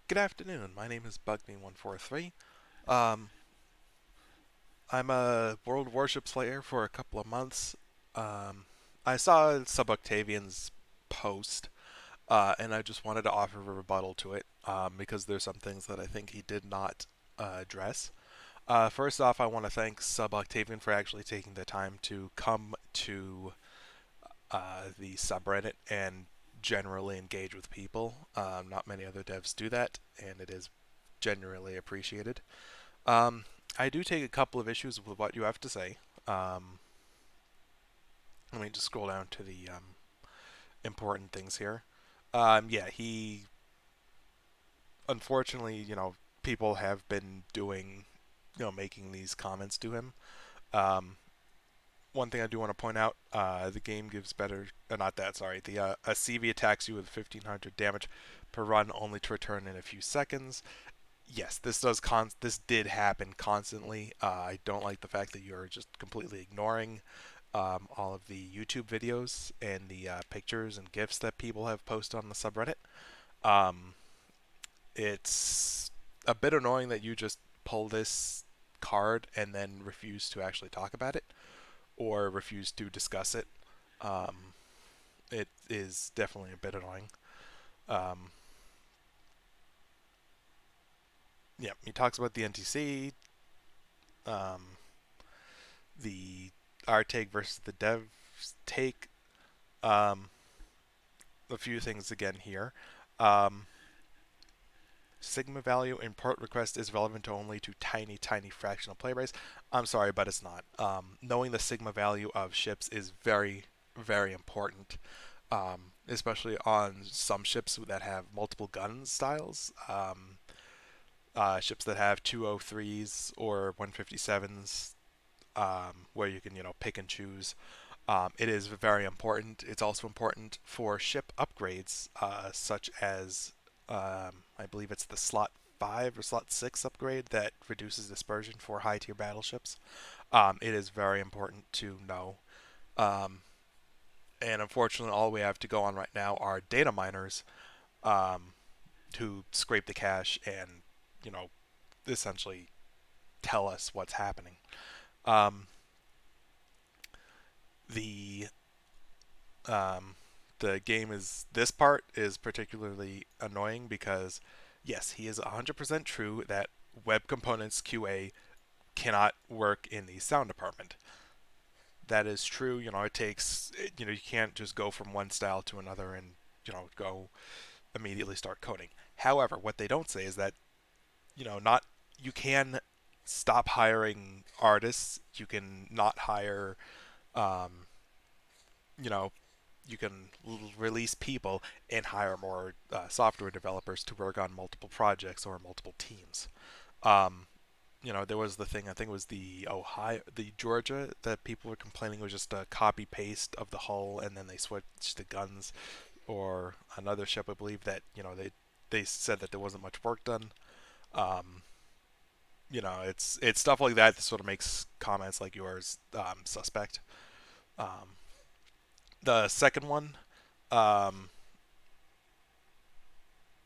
Good afternoon. My name is Bugme143. Um, I'm a World Warships player for a couple of months. Um, I saw Sub Octavian's post, and I just wanted to offer a rebuttal to it because there's some things that I think he did not address. First off, I want to thank Sub Octavian for actually taking the time to come to the subreddit and generally engage with people. Not many other devs do that, and it is genuinely appreciated. Um, I do take a couple of issues with what you have to say. Um, Let me just scroll down to the important things here. Yeah, he unfortunately, people have been doing, making these comments to him. Um, One thing I do want to point out, the game gives better, not that, sorry, a CV attacks you with 1500 damage per run, only to return in a few seconds. Yes, this did happen constantly. I don't like the fact that you're just completely ignoring all of the YouTube videos and the pictures and GIFs that people have posted on the subreddit. Um, it's a bit annoying that you just pull this card and then refuse to actually talk about it or refuse to discuss it. Um, it is definitely a bit annoying. Um, yeah, he talks about the NTC, um, the our take versus the dev's take. Um, a few things again here. Um, Sigma value in port request is relevant only to tiny fractional playbase. I'm sorry, but it's not. Knowing the sigma value of ships is very important, especially on some ships that have multiple gun styles. Ships that have 203s or 157s, where you can pick and choose. It is very important. It's also important for ship upgrades, such as I believe it's the slot 5 or slot 6 upgrade that reduces dispersion for high tier battleships. It is very important to know. Um, and unfortunately, all we have to go on right now are data miners um, who scrape the cache and, you know, essentially tell us what's happening. Um, the um, the game is this part is particularly annoying because yes, he is 100% true that web components QA cannot work in the sound department. That is true. It takes you can't just go from one style to another and go immediately start coding. However, what they don't say is that not you can stop hiring artists. You can not hire um, you know you can release people and hire more software developers to work on multiple projects or multiple teams. Um, there was the thing, I think it was the Georgia, that people were complaining was just a copy paste of the hull, and then they switched to guns, or another ship, I believe, that they said that there wasn't much work done. Um, it's stuff like that that sort of makes comments like yours suspect. Um, the second one, um,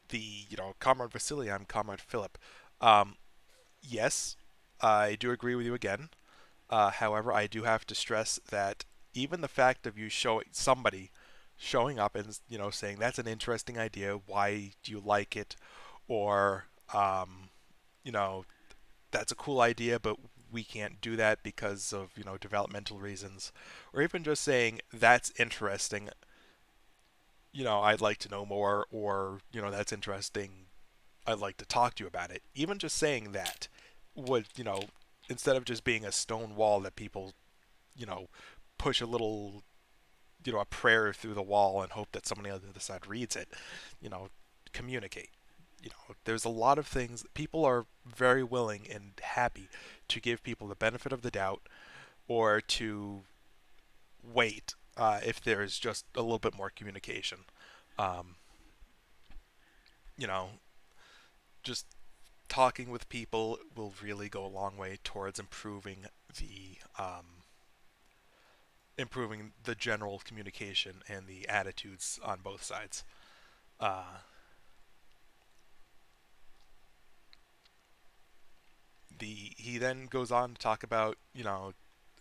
the Comrade Vasily, I'm Comrade Philip. Um, yes, I do agree with you again. However, I do have to stress that even the fact of you showing up and saying that's an interesting idea, why do you like it, or you know that's a cool idea, but we can't do that because of developmental reasons, or even just saying that's interesting. I'd like to know more, or that's interesting. I'd like to talk to you about it. Even just saying that would, instead of just being a stone wall that people, you know, push a little, a prayer through the wall and hope that somebody on the other side reads it, you know, communicate. There's a lot of things people are very willing and happy to give people the benefit of the doubt or to wait if there's just a little bit more communication. Um, you know, just talking with people will really go a long way towards the improving the general communication, and the attitudes on both sides. Uh, he then goes on to talk about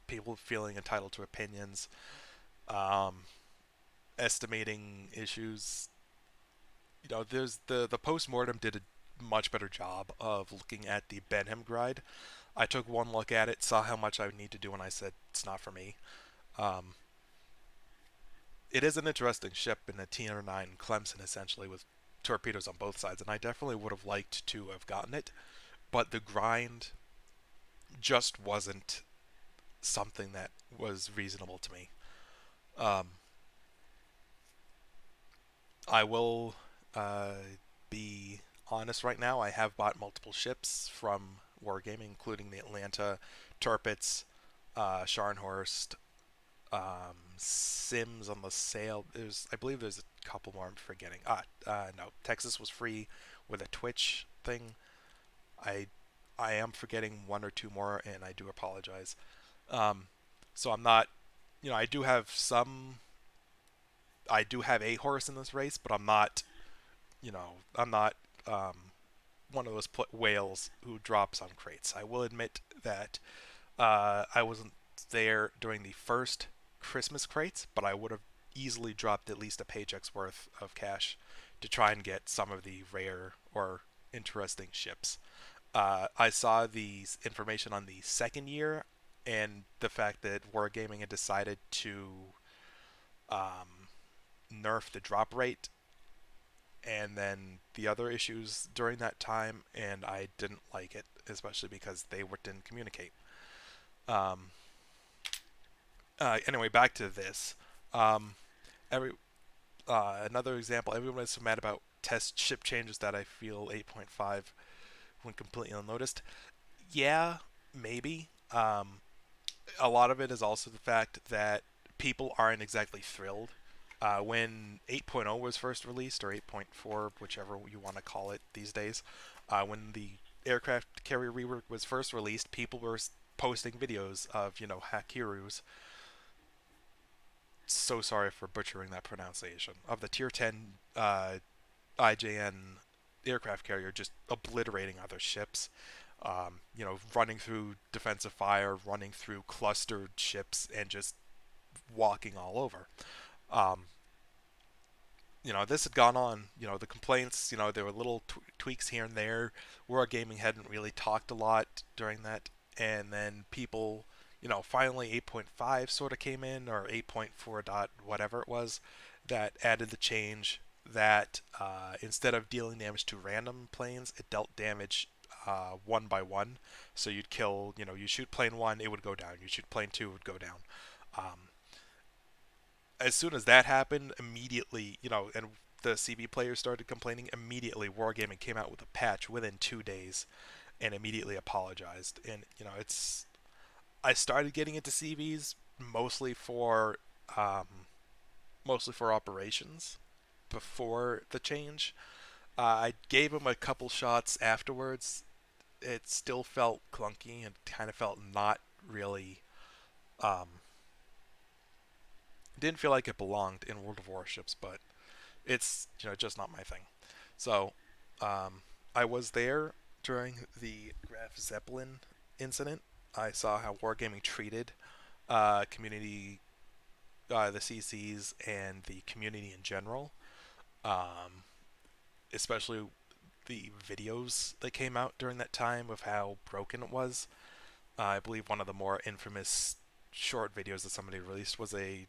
people feeling entitled to opinions, um, estimating issues. There's the postmortem did a much better job of looking at the Benham gride. I took one look at it, saw how much I would need to do, and I said it's not for me. Um, it is an interesting ship in a TR9 Clemson, essentially, with torpedoes on both sides, and I definitely would have liked to have gotten it, but the grind just wasn't something that was reasonable to me. Um, I will uh, be honest right now. I have bought multiple ships from Wargaming, including the Atlanta, Tirpitz, Scharnhorst, Sims on the sale. I believe there's a couple more I'm forgetting. No, Texas was free with a Twitch thing. I I am forgetting one or two more, and I do apologize. Um, so I'm not, I do have some. I do have a horse in this race, but I'm not um, one of those whales who drops on crates. I will admit that I wasn't there during the first Christmas crates, but I would have easily dropped at least a paycheck's worth of cash to try and get some of the rare or interesting ships. I saw the information on the second year and the fact that Wargaming had decided to um, nerf the drop rate and then the other issues during that time, and I didn't like it, especially because they didn't communicate. Um, anyway, back to this. Um, every Another example. Everyone is so mad about test ship changes that I feel 8.5 went completely unnoticed. Yeah, maybe. A lot of it is also the fact that people aren't exactly thrilled. When 8.0 was first released, or 8.4, whichever you want to call it these days, when the aircraft carrier rework was first released, people were posting videos of, Hakirus. So sorry for butchering that pronunciation. Of the Tier 10 IJN aircraft carrier just obliterating other ships, running through defensive fire, running through clustered ships, and just walking all over. Um, this had gone on. The complaints, there were little tweaks here and there. Wargaming hadn't really talked a lot during that. And then people, finally 8.5 sort of came in, or 8.4 dot whatever it was, that added the change that instead of dealing damage to random planes, it dealt damage one by one. So you'd kill, you shoot plane one, it would go down. You shoot plane two, it would go down. Um, as soon as that happened, immediately, and the CB players started complaining, immediately Wargaming came out with a patch within 2 days and immediately apologized. And, I started getting into CVs um, mostly for operations before the change. I gave them a couple shots afterwards. It still felt clunky and kind of felt not really um, didn't feel like it belonged in World of Warships, but it's just not my thing. So I was there during the Graf Zeppelin incident. I saw how Wargaming treated community, the CCs, and the community in general. Um, Especially the videos that came out during that time of how broken it was. I believe one of the more infamous short videos that somebody released was the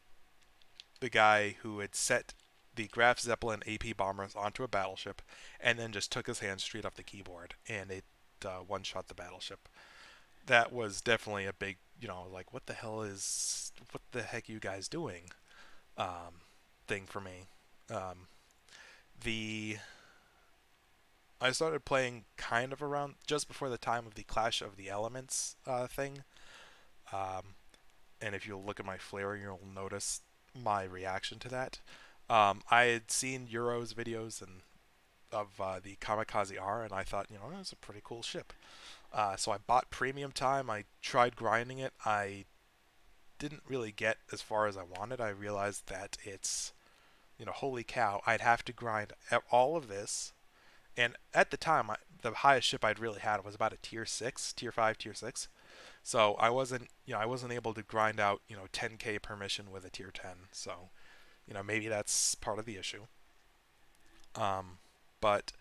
guy who had set the Graf Zeppelin AP bombers onto a battleship and then just took his hand straight off the keyboard and it one-shot the battleship. That was definitely a big, like what the heck are you guys doing? Thing for me. Um, the I started playing kind of around just before the time of the Clash of the Elements thing. Um, and if you look at my flare, you'll notice my reaction to that. I had seen Euro's videos and of the Kamikaze R, and I thought, it's a pretty cool ship. So I bought premium time. I tried grinding it. I didn't really get as far as I wanted. I realized that it's, holy cow, I'd have to grind all of this. And at the time, the highest ship I'd really had was about a tier six, tier five, tier six. So I wasn't able to grind out 10k per mission with a tier 10. So maybe that's part of the issue. But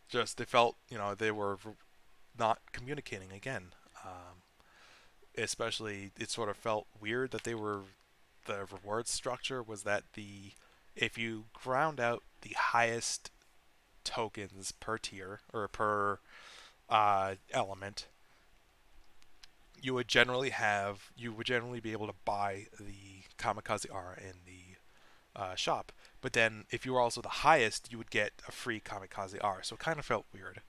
just they felt they were not communicating again. Especially it sort of felt weird that the reward structure was that the if you ground out the highest tokens per tier or per element, you would generally be able to buy the kamikaze R in the shop. But then if you were also the highest, you would get a free kamikaze R. So it kind of felt weird.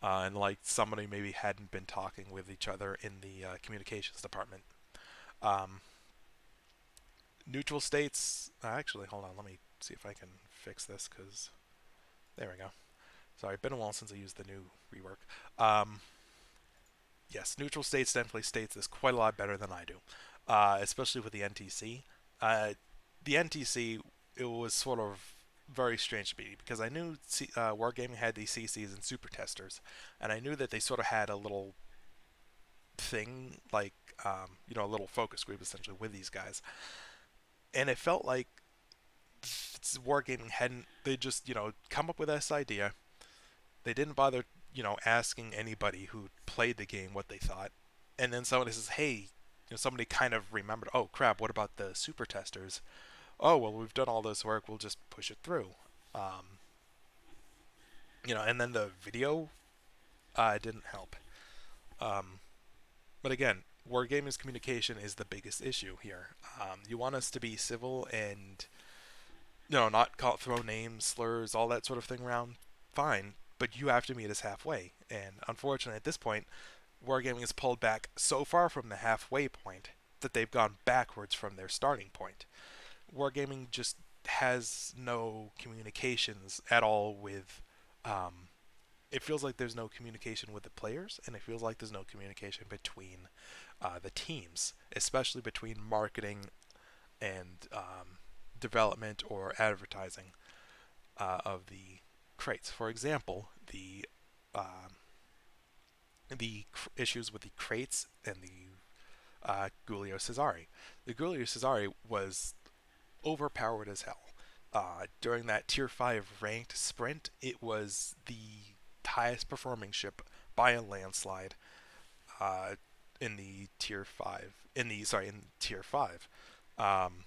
And like somebody maybe hadn't been talking with each other in the communications department. Um, Neutral states. Actually, hold on. Let me see if I can fix this because there we go. Sorry, been a while since I used the new rework. Yes, neutral states definitely states this quite a lot better than I do, especially with the NTC. Uh, the NTC, it was sort of very strange to me because I knew Wargaming had these CCs and super testers, and I knew that they sort of had a little thing like a little focus group essentially with these guys, and it felt like Wargaming hadn't they just come up with this idea. They didn't bother asking anybody who played the game what they thought, and then somebody says, "Hey." Somebody kind of remembered, oh crap, what about the super testers? Oh well, we've done all this work, we'll just push it through. Um, and then the video didn't help. Um, but again, wargaming's communication is the biggest issue here. You want us to be civil and not throw names, slurs, all that sort of thing around. Fine, but you have to meet us halfway. And unfortunately, at this point, wargaming has pulled back so far from the halfway point that they've gone backwards from their starting point. Wargaming just has no communications at all with. It feels like there's no communication with the players, and it feels like there's no communication between the teams, especially between marketing and development or advertising of the crates. For example, the issues with the crates and the Giulio Cesare. The Giulio Cesare was overpowered as hell. During that Tier 5 ranked sprint, it was the highest performing ship by a landslide uh, in the Tier 5. In Tier 5. Um,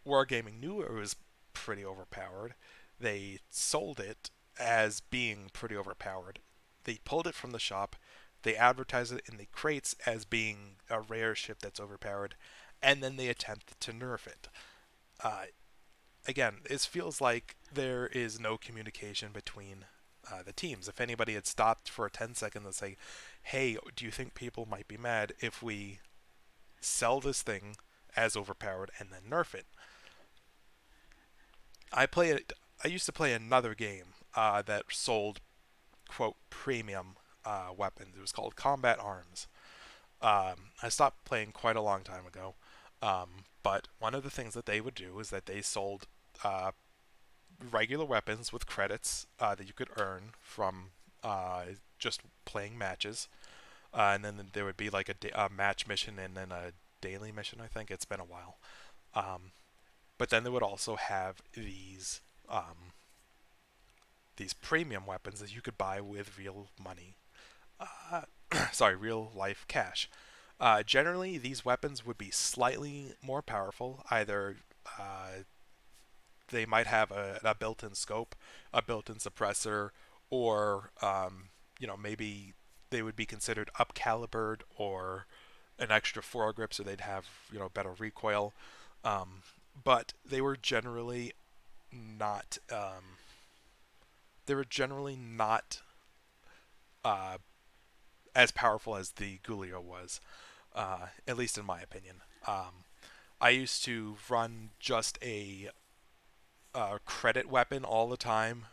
Wargaming knew it was pretty overpowered. They sold it as being pretty overpowered. They pulled it from the shop. They advertised it in the crates as being a rare ship that's overpowered, and then they attempted to nerf it. Uh, Again, it feels like there is no communication between the teams. If anybody had stopped for 10 seconds and say, hey, do you think people might be mad if we sell this thing as overpowered and then nerf it? I used to play another game that sold, quote, premium weapons. It was called Combat Arms. I stopped playing quite a long time ago. But one of the things that they would do is that they sold uh, regular weapons with credits that you could earn from just playing matches, and then there would be like a match mission and then a daily mission. I think it's been a while, but then they would also have these premium weapons that you could buy with real money. Uh, sorry, real life cash. Generally, these weapons would be slightly more powerful. Either they might have a built-in scope, a built-in suppressor, or maybe they would be considered up calibered or an extra foregrip, so they'd have better recoil. But not. They were generally not uh, as powerful as the Gulio was, at least in my opinion. I used to run just a credit weapon all the time,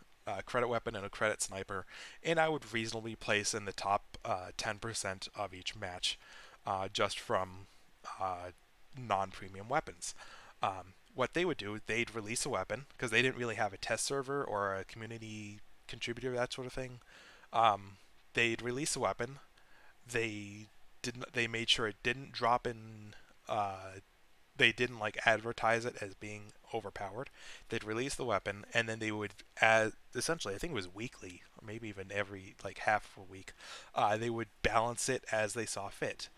credit weapon and a credit sniper, and I would reasonably place in the top 10% of each match just from uh, non-premium weapons. What they would do, they'd release a weapon because they didn't really have a test server or a community contributor, that sort of thing. Um, they'd release a weapon. They didn't. They made sure it didn't drop in. They didn't like advertise it as being overpowered. They'd release the weapon, and then they would add. Essentially, I think it was weekly, or maybe even every like half of a week. They would balance it as they saw fit.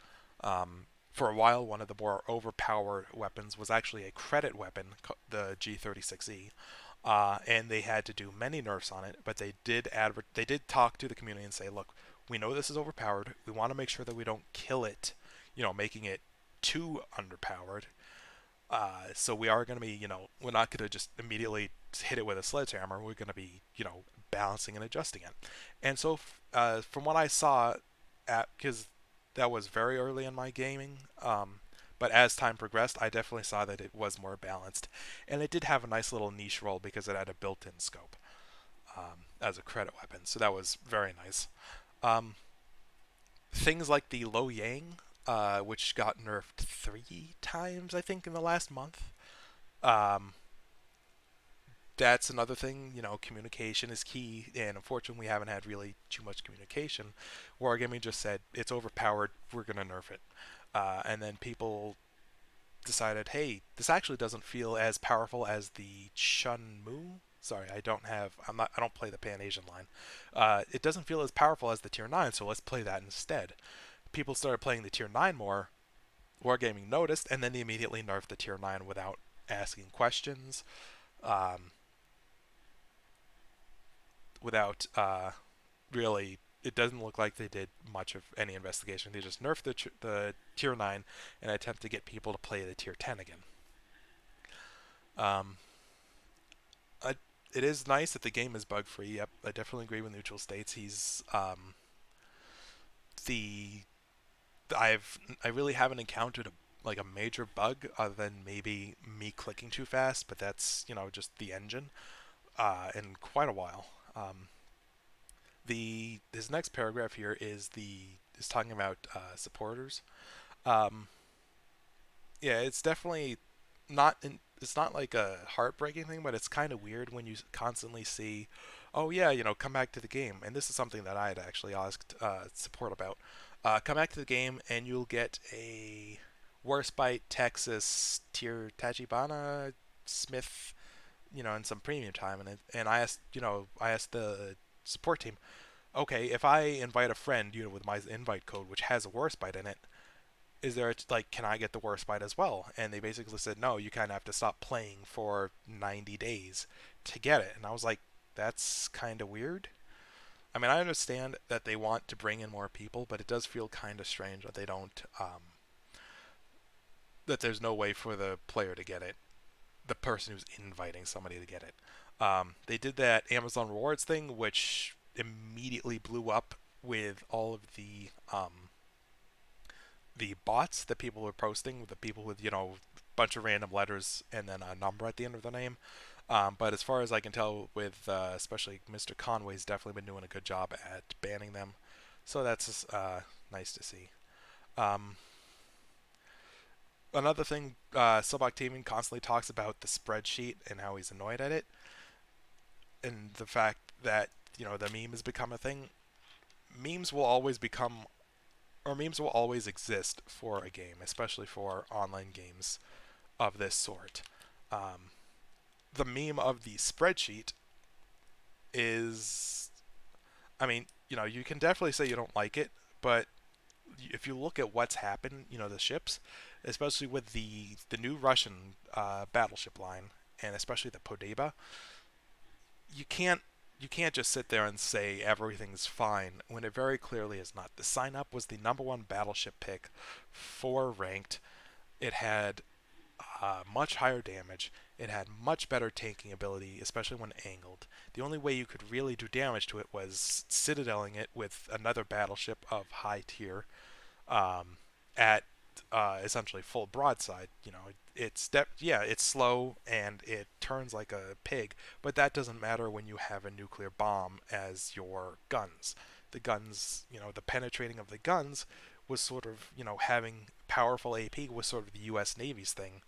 For a while, one of the more overpowered weapons was actually a credit weapon, the G36E, and they had to do many nerfs on it. But they did talk to the community and say, look, we know this is overpowered. We want to make sure that we don't kill it, making it too underpowered. So we are going to be, we're not going to just immediately hit it with a sledgehammer. We're going to be, balancing and adjusting it. And so, from what I saw, because that was very early in my gaming, but as time progressed, I definitely saw that it was more balanced, and it did have a nice little niche role because it had a built-in scope as a credit weapon. So that was very nice. Um, Things like the Lo Yang, which got nerfed 3 times, I think, in the last month. Um, that's another thing. Communication is key, and unfortunately, we haven't had really too much communication. Wargaming just said it's overpowered. We're gonna nerf it, and then people decided, hey, this actually doesn't feel as powerful as the Chunmu. Sorry, I don't have. I don't play the Pan Asian line. It doesn't feel as powerful as the Tier 9, so let's play that instead. People started playing the Tier 9 more. Wargaming noticed, and then they immediately nerfed the Tier 9 without asking questions, um, without really. It doesn't look like they did much of any investigation. They just nerfed the Tier 9 and attempt to get people to play the Tier 10 again. Um, I, it is nice that the game is bug free. Yep, I definitely agree with Neutral States. He's the I really haven't encountered like a major bug other than maybe me clicking too fast, but that's just the engine in quite a while. The His next paragraph here is talking about supporters. Um, yeah, it's definitely it's not like a heartbreaking thing, but it's kind of weird when you constantly see, oh yeah, come back to the game. And this is something that I had actually asked support about. Come back to the game, and you'll get a Worst Bite Texas tier Tachibana Smith, and some premium time. And I asked the support team, okay, if I invite a friend, with my invite code, which has a Worst Bite in it, is there like, can I get the Worst Bite as well? And they basically said no, you kind of have to stop playing for 90 days to get it. And I was like, that's kind of weird. I mean, I understand that they want to bring in more people, but it does feel kind of strange that they don't that there's no way for the player to get it, the person who's inviting somebody to get it. They did that Amazon Rewards thing, which immediately blew up with all of the bots that people were posting, the people with bunch of random letters and then a number at the end of the name. But as far as I can tell, with especially Mr. Conway's definitely been doing a good job at banning them, so that's nice to see. Um, Another thing, Sub Octavian constantly talks about the spreadsheet and how he's annoyed at it, and the fact that the meme has become a thing. Memes will always become, or memes will always exist for a game, especially for online games of this sort. Um, the meme of the spreadsheet is, I mean, you can definitely say you don't like it, but if you look at what's happened, the ships, especially with the new Russian battleship line, and especially the Podeba, you can't you can't just sit there and say everything's fine when it very clearly is not. The sign up was the number one battleship pick for ranked. It had much higher damage. It had much better tanking ability, especially when angled. The only way you could really do damage to it was citadeling it with another battleship of high tier um, at essentially full broadside. It's slow and it turns like a pig, but that doesn't matter when you have a nuclear bomb as your guns. The guns, the penetrating of the guns was sort of, having powerful AP was sort of the U.S. Navy's thing.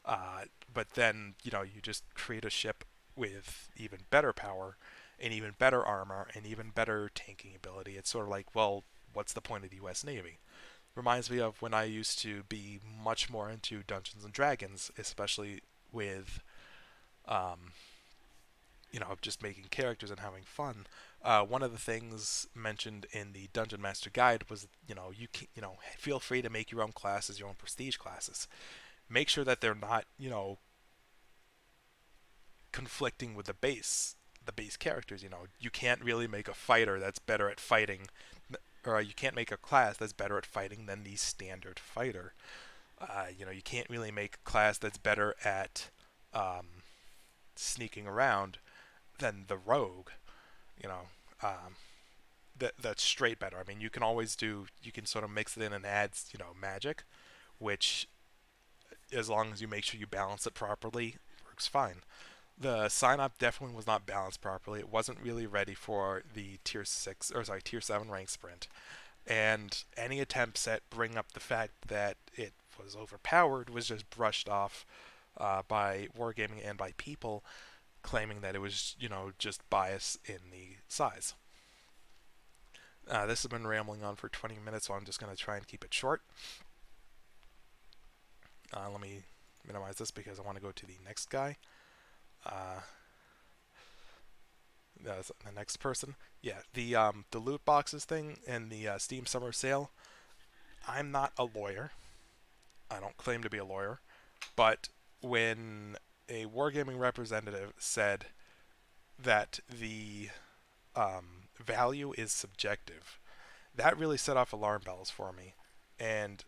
But then, you just create a ship with even better power, and even better armor and even better tanking ability. It's sort of like, well, what's the point of the U.S. Navy? Reminds me of when I used to be much more into Dungeons and Dragons, especially with um, just making characters and having fun. One of the things mentioned in the Dungeon Master Guide was, you can, feel free to make your own classes, your own prestige classes. Make sure that they're not, conflicting with the base characters. You can't really make a fighter that's better at fighting, or you can't make a class that's better at fighting than the standard fighter. You can't really make a class that's better at sneaking around than the rogue. You know, um, that's straight better. I mean, you can sort of mix it in and add, magic, which as long as you make sure you balance it properly, works fine. The sign up definitely was not balanced properly. It wasn't really ready for the tier 7 rank sprint. And any attempts at bring up the fact that it was overpowered was just brushed off by Wargaming and by people claiming that it was, just bias in the size. This has been rambling on for 20 minutes, so I'm just going to try and keep it short. Let me minimize this because I want to go to the next guy. Uh, the next person. Yeah, the loot boxes thing and the Steam Summer Sale. I'm not a lawyer. I don't claim to be a lawyer, but when a wargaming representative said that the value is subjective, that really set off alarm bells for me, and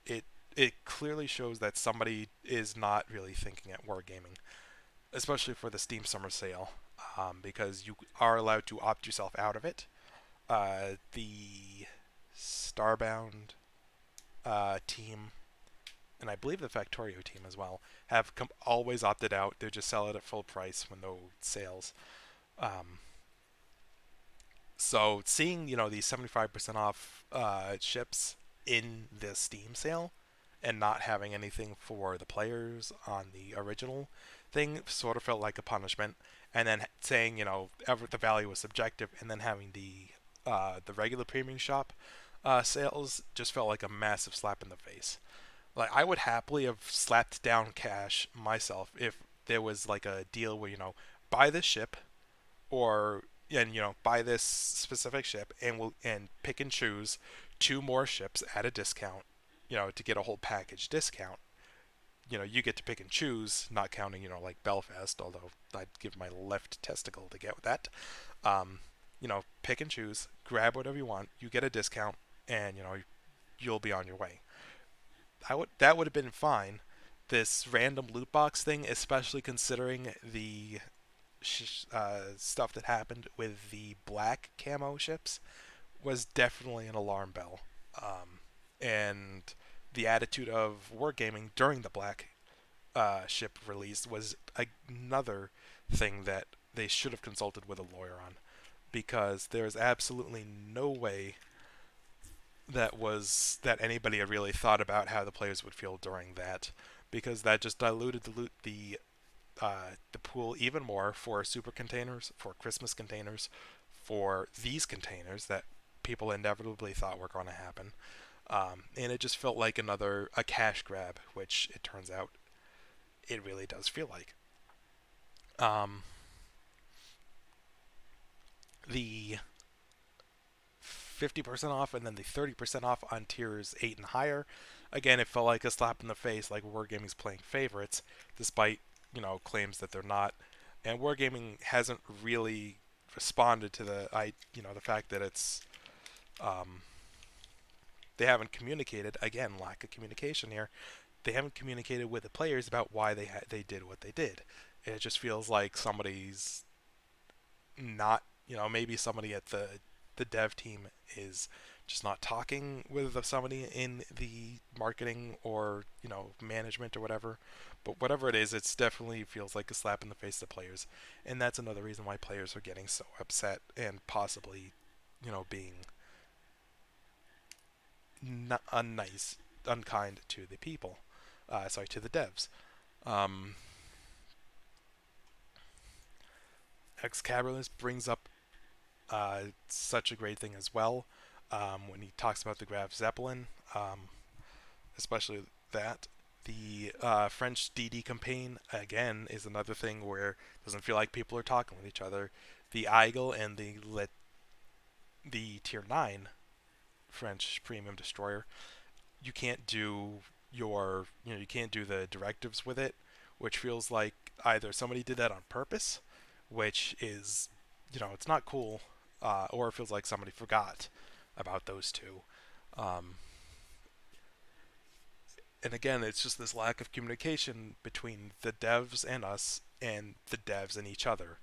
it it clearly shows that somebody is not really thinking at wargaming, especially for the Steam Summer Sale, because you are allowed to opt yourself out of it. The Starbound team, and I believe the Factorio team as well, have always opted out. They just sell it at full price when no sales. Um, so seeing these 75% off ships in the Steam sale and not having anything for the players on the original thing sort of felt like a punishment. And then saying the value was subjective, and then having the regular premium shop sales just felt like a massive slap in the face. Like, I would happily have slapped down cash myself if there was like a deal where buy this ship, or and buy this specific ship, and we'll and pick and choose two more ships at a discount, to get a whole package discount. You get to pick and choose, not counting like Belfast, although I'd give my left testicle to get with that. Pick and choose, grab whatever you want, you get a discount, and you'll be on your way. That would have been fine. This random loot box thing, especially considering the stuff that happened with the black camo ships, was definitely an alarm bell. And the attitude of wargaming during the black ship release was another thing that they should have consulted with a lawyer on, because there is absolutely no way that anybody had really thought about how the players would feel during that, because that just diluted the pool even more for super containers, for Christmas containers, for these containers that people inevitably thought were going to happen. And it just felt like a cash grab, which it turns out it really does feel like. Um, the 50% off and then the 30% off on tiers 8 and higher. Again, it felt like a slap in the face, like Wargaming's playing favorites, despite, claims that they're not. And Wargaming hasn't really responded to the fact that um, they haven't communicated. Again, lack of communication here. They haven't communicated with the players about why they did what they did. It just feels like somebody's not, maybe somebody at the dev team is just not talking with somebody in the marketing or management or whatever. But whatever it is, it definitely feels like a slap in the face to players, and that's another reason why players are getting so upset and possibly being not unnice, unkind to the people. To the devs. Um, Excalibur brings up such a great thing as well when he talks about the Graf Zeppelin, especially that. The French DD campaign again is another thing where it doesn't feel like people are talking with each other. The Eagle and the Tier 9 French premium destroyer, you can't do you can't do the directives with it, which feels like either somebody did that on purpose, which is, it's not cool, or it feels like somebody forgot about those two. Um, and again, it's just this lack of communication between the devs and us, and the devs and each other.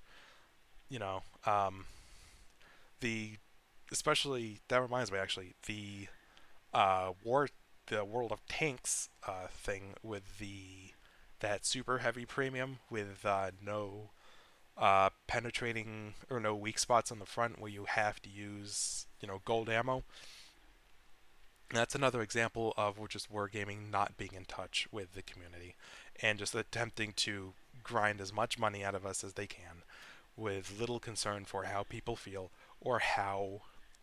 You know, the especially that reminds me actually war the World of Tanks thing with the that super heavy premium with no penetrating or no weak spots on the front where you have to use gold ammo. And that's another example of just wargaming not being in touch with the community and just attempting to grind as much money out of us as they can with little concern for how people feel or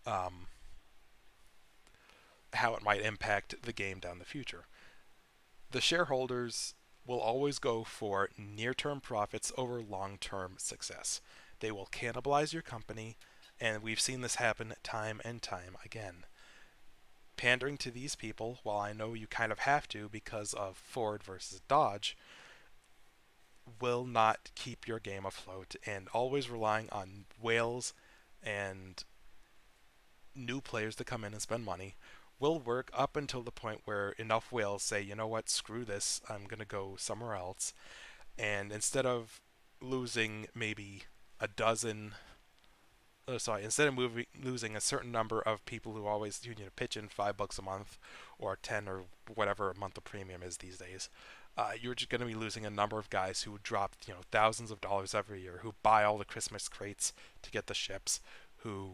um, how it might impact the game down the future. The shareholders will always go for near-term profits over long-term success. They will cannibalize your company, and we've seen this happen time and time again. Pandering to these people, while I know you kind of have to because of Ford versus Dodge, will not keep your game afloat, and always relying on whales and new players to come in and spend money will work up until the point where enough whales say, you know what, screw this, I'm going to go somewhere else. And instead of losing maybe a dozen, instead of losing a certain number of people who always pitch in $5 a month or 10 or whatever a month of premium is these days, you're just going to be losing a number of guys who drop thousands of dollars every year, who buy all the Christmas crates to get the ships, who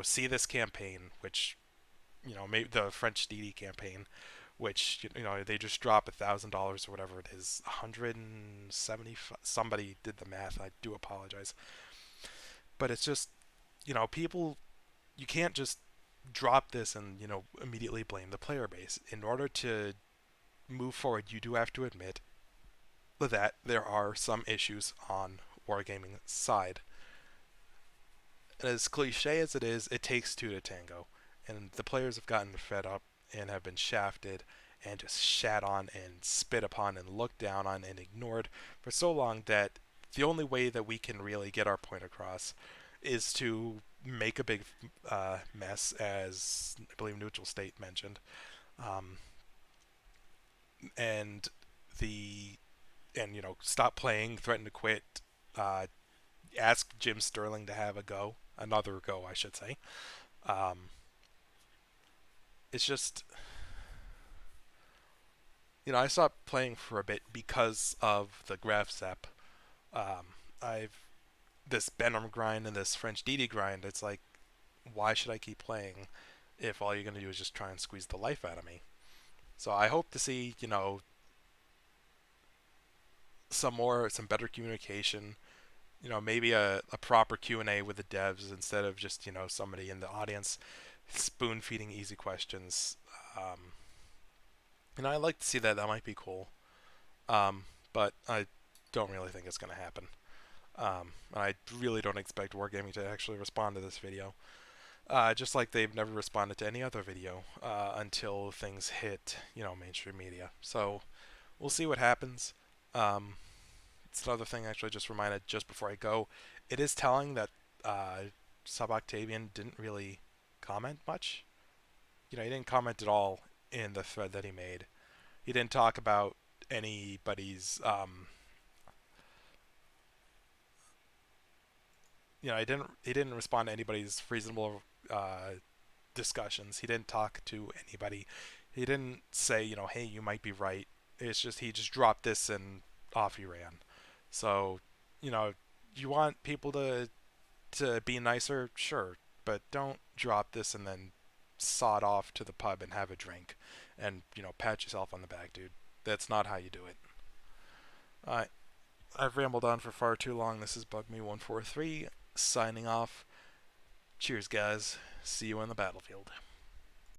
see this campaign, which maybe the French DD campaign, which they just drop $1,000 or whatever it is, 170. Somebody did the math. I do apologize, but it's just people. You can't just drop this and immediately blame the player base. In order to move forward, you do have to admit that there are some issues on wargaming side. And as cliche as it is, it takes two to tango. And the players have gotten fed up and have been shafted and just shat on and spit upon and looked down on and ignored for so long that the only way that we can really get our point across is to make a big mess, as I believe Neutral State mentioned, um, and the and stop playing, threaten to quit, uh, ask Jim Sterling to have another go, I should say. Um, it's just I stopped playing for a bit because of the Graf Zep. I've this Benham grind and this French DD grind. It's like, why should I keep playing if all you're gonna do is just try and squeeze the life out of me? So I hope to see some better communication. Maybe a proper Q&A with the devs instead of just somebody in the audience spoon feeding easy questions. Um, I'd like to see that. That might be cool. But I don't really think it's going to happen. I really don't expect Wargaming to actually respond to this video. Just like they've never responded to any other video until things hit, mainstream media. So we'll see what happens. Um, it's another thing actually just reminded just before I go. It is telling that Sub Octavian didn't really comment much. He didn't comment at all in the thread that he made. He didn't talk about anybody's he didn't respond to anybody's reasonable discussions. He didn't talk to anybody. He didn't say, hey, you might be right. It's just he just dropped this and off he ran. So, you know, you want people to be nicer, sure, but don't drop this and then sod off to the pub and have a drink and pat yourself on the back, dude. That's not how you do it. I've rambled on for far too long. This is Bug Me143 signing off. Cheers, guys. See you on the battlefield.